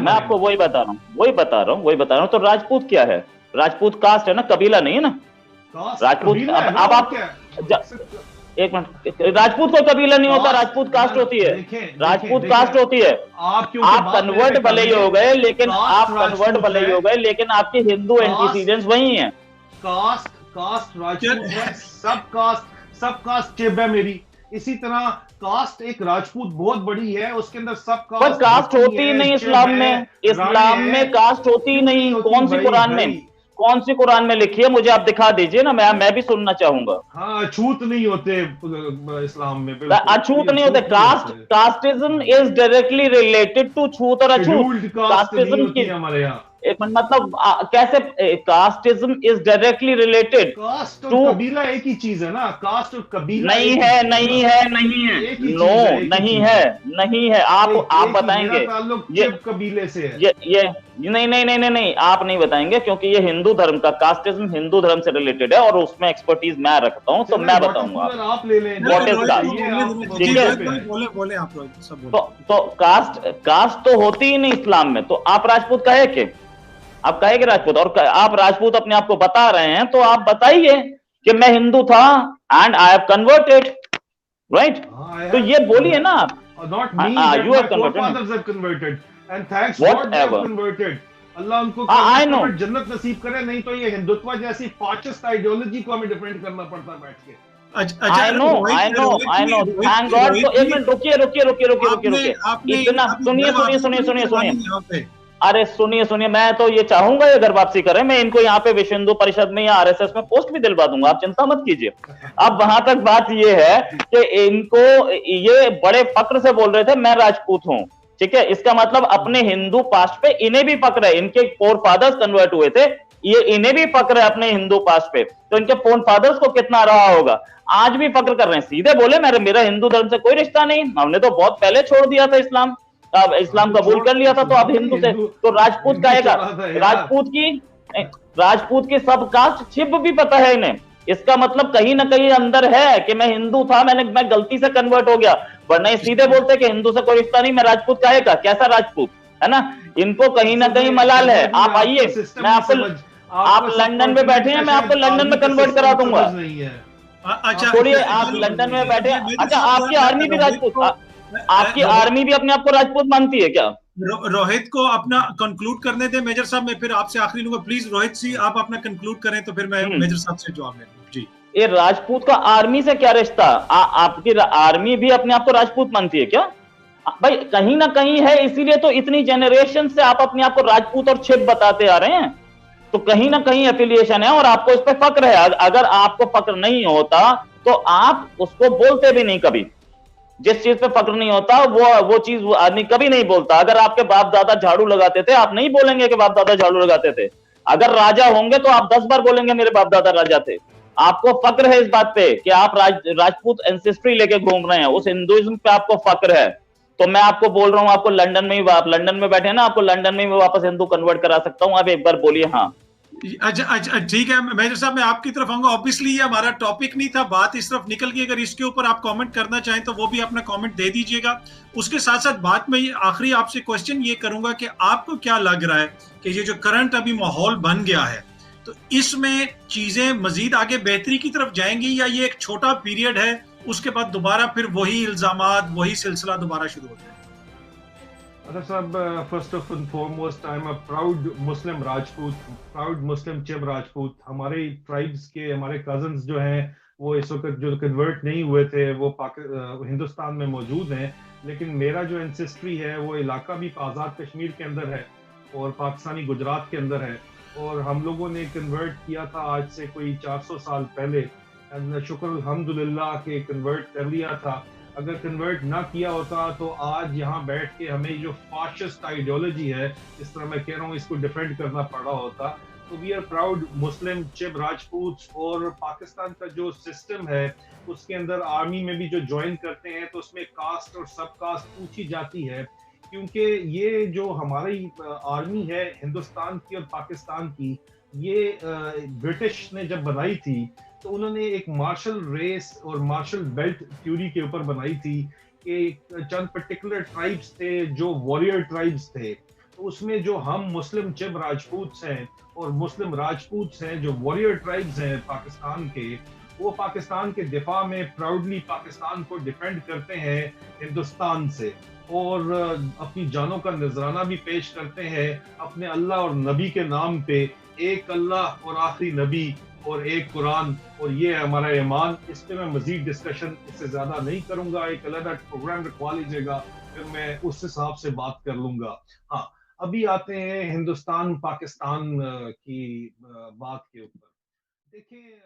मैं आपको वही बता रहा हूँ, तो राजपूत क्या है? राजपूत कास्ट है ना, कबीला नहीं है ना। राजपूत अब आप एक मिनट, राजपूत को कबीला नहीं होता, राजपूत कास्ट होती है, राजपूत कास्ट होती है। आप कन्वर्ट भले ही हो गए, लेकिन आपके हिंदू एंटीसीडेंट्स वही हैं। कास्ट कास्ट राजपूत है, सब कास्ट चिब है मेरी। इसी तरह कास्ट एक राजपूत बहुत बड़ी है, उसके अंदर सब कास्ट होती ही नहीं इस्लाम में। इस्लाम में कास्ट होती ही नहीं। कौन सी कुरान में लिखी है? मुझे आप दिखा दीजिए ना, मैं भी सुनना चाहूंगा। हाँ, अछूत नहीं होते इस्लाम में, अछूत नहीं होते। Casteism is directly related to छूत और अछूत। कास्टिज्म की हमारे यहाँ एक मिनट, मतलब कैसे? Casteism is directly related to कबीला एक ही चीज है ना, कास्ट और कबीला नहीं है। नहीं है। आप बताएंगे ये कबीले से है। ये नहीं, आप नहीं बताएंगे, क्योंकि ये हिंदू धर्म का, कास्टिज्म हिंदू धर्म से रिलेटेड है और उसमें एक्सपर्टीज मैं रखता हूं, तो मैं बताऊंगा आप ले लें। व्हाट इज कास्ट, ठीक है? बोले आप लोग सब बोले। तो कास्ट तो होती ही नहीं इस्लाम में, तो आप राजपूत कहे कि आप कहेंगे राजपूत, और आप राजपूत अपने आप को बता रहे हैं, तो आप बताइए कि मैं हिंदू था and I have converted, right? तो ये बोलिए ना आप। Not me, you have forefathers have converted, and thanks Whatever. God they have converted. अल्लाह उनको जन्नत नसीब करे, नहीं तो ये हिंदुत्व जैसी फाशिस्ट आइडियोलॉजी को हमें डिफेंड करना पड़ता बैठ के। I know. Thank God। तो एक मिनट रुकिए। इतना सुनिए। अरे सुनिए, मैं तो ये चाहूंगा ये घर वापसी करें, मैं इनको यहाँ पे विश्व हिंदू परिषद में या आरएसएस में पोस्ट भी दिलवा दूंगा, आप चिंता मत कीजिए। अब वहां तक बात ये है कि इनको ये बड़े फक्र से बोल रहे थे मैं राजपूत हूँ, ठीक है? इसका मतलब अपने हिंदू पास्ट पे इन्हें भी फक्र है, इनके फोर फादर्स कन्वर्ट हुए थे, ये इन्हें भी फक्र है अपने हिंदू पास्ट पे, तो इनके फोर फादर्स को कितना रहा होगा। आज भी फक्र कर रहे हैं, सीधे बोले मेरा हिंदू धर्म से कोई रिश्ता नहीं, हमने तो बहुत पहले छोड़ दिया था इस्लाम, अब इस्लाम कबूल कर लिया था, तो अब हिंदू से तो राजपूत कहेगा। राजपूत की सब कास्ट छिप भी पता है इन्हें, इसका मतलब कहीं ना कहीं अंदर है कि मैं हिंदू था, मैं गलती से कन्वर्ट हो गया, वरना ये सीधे बोलते कि हिंदू से कोई रिश्ता नहीं, मैं राजपूत कहेगा, कैसा राजपूत है ना? इनको कहीं ना कहीं मलाल है। आप आइए, मैं आपको, आप लंदन में बैठे हैं, मैं आपको लंदन में कन्वर्ट करा दूंगा। छोड़िए, आप लंदन में बैठे हैं। अच्छा, आपकी आर्मी भी राजपूत, आपकी आर्मी भी अपने आप को राजपूत मानती है क्या? रोहित को अपना कंक्लूड करने दे मेजर साहब, मैं फिर आपसे आखिरी लूंगा। प्लीज रोहित जी आप अपना कंक्लूड करें, तो फिर मैं मेजर साहब से जवाब ले लूंगा जी। ये राजपूत का आर्मी से क्या रिश्ता? आपकी आर्मी भी अपने आप को राजपूत मानती है क्या? भाई कहीं ना कहीं है, इसीलिए तो इतनी जनरेशन से आप अपने आप को राजपूत और छिप बताते आ रहे हैं, तो कहीं ना कहीं एफिलिएशन है और आपको इस पर फक्र है। अगर आपको फक्र नहीं होता तो आप उसको बोलते भी नहीं कभी। जिस चीज पे फक्र नहीं होता वो चीज वो आदमी कभी नहीं बोलता। अगर आपके बाप दादा झाड़ू लगाते थे, आप नहीं बोलेंगे कि बाप दादा झाड़ू लगाते थे। अगर राजा होंगे तो आप 10 बार बोलेंगे मेरे बाप दादा राजा थे। आपको फक्र है इस बात पे कि आप राजपूत एंसेस्ट्री लेके घूम रहे हैं, उस हिंदुइज्म पे आपको फक्र है। तो मैं आपको बोल रहा हूं, आपको लंदन में ही, आप लंदन में बैठे हैं ना, आपको लंदन में ही वापस हिंदू कन्वर्ट करा सकता हूं। आप एक बार बोलिए हाँ। अच्छा ठीक है मेजर साहब, मैं आपकी तरफ आऊंगा। ऑब्वियसली ये हमारा टॉपिक नहीं था, बात इस तरफ निकल गई। अगर इसके ऊपर आप कमेंट करना चाहें तो वो भी अपना कमेंट दे दीजिएगा। उसके साथ साथ बात में आखिरी आपसे क्वेश्चन ये करूंगा कि आपको क्या लग रहा है कि ये जो करंट अभी माहौल बन गया है, तो इसमें चीजें मजीद आगे बेहतरी की तरफ जाएंगी या ये एक छोटा पीरियड है, उसके बाद दोबारा फिर वही इल्जामात, वही सिलसिला दोबारा शुरू हो जाए? अदर साहब, first of and foremost I am a proud Muslim Rajput, proud Muslim Chib Rajput. हमारे ट्राइब्स के हमारे कजन्स जो हैं वो इस वक्त जो कन्वर्ट नहीं हुए थे वो हिंदुस्तान में मौजूद हैं, लेकिन मेरा जो एंसेस्ट्री है वो इलाका भी आज़ाद कश्मीर के अंदर है और पाकिस्तानी गुजरात के अंदर है, और हम लोगों ने कन्वर्ट किया था आज से कोई 400 साल पहले। शुक्र अल्हम्दुलिल्लाह के कन्वर्ट कर लिया था। अगर कन्वर्ट ना किया होता तो आज यहाँ बैठ के हमें जो फाशिस्ट आइडियोलॉजी है, इस तरह मैं कह रहा हूँ, इसको डिफेंड करना पड़ा होता। तो we are proud Muslim Chib Rajput. और पाकिस्तान का जो सिस्टम है उसके अंदर आर्मी में भी जो ज्वाइन करते हैं तो उसमें कास्ट और सब कास्ट पूछी जाती है, क्योंकि ये जो हमारी आर्मी है हिंदुस्तान की और पाकिस्तान की, ये ब्रिटिश ने जब बनाई थी तो उन्होंने एक मार्शल रेस और मार्शल बेल्ट थ्योरी के ऊपर बनाई थी कि चंद पर्टिकुलर ट्राइब्स थे जो वॉरियर ट्राइब्स थे, तो उसमें जो हम मुस्लिम चिब राजपूत हैं और मुस्लिम राजपूत हैं जो वॉरियर ट्राइब्स हैं पाकिस्तान के, वो पाकिस्तान के दिफा में प्राउडली पाकिस्तान को डिफेंड करते हैं हिंदुस्तान से, और अपनी जानों का नजराना भी पेश करते हैं अपने अल्लाह और नबी के नाम पे। एक अल्लाह और आखिरी नबी और एक कुरान, और ये है हमारा ईमान। इस पे मैं मजीद डिस्कशन इससे ज्यादा नहीं करूंगा, एक अलग प्रोग्राम रखवा लीजिएगा, फिर मैं उस हिसाब से बात कर लूंगा। हाँ, अभी आते हैं हिंदुस्तान पाकिस्तान की बात के ऊपर। देखिए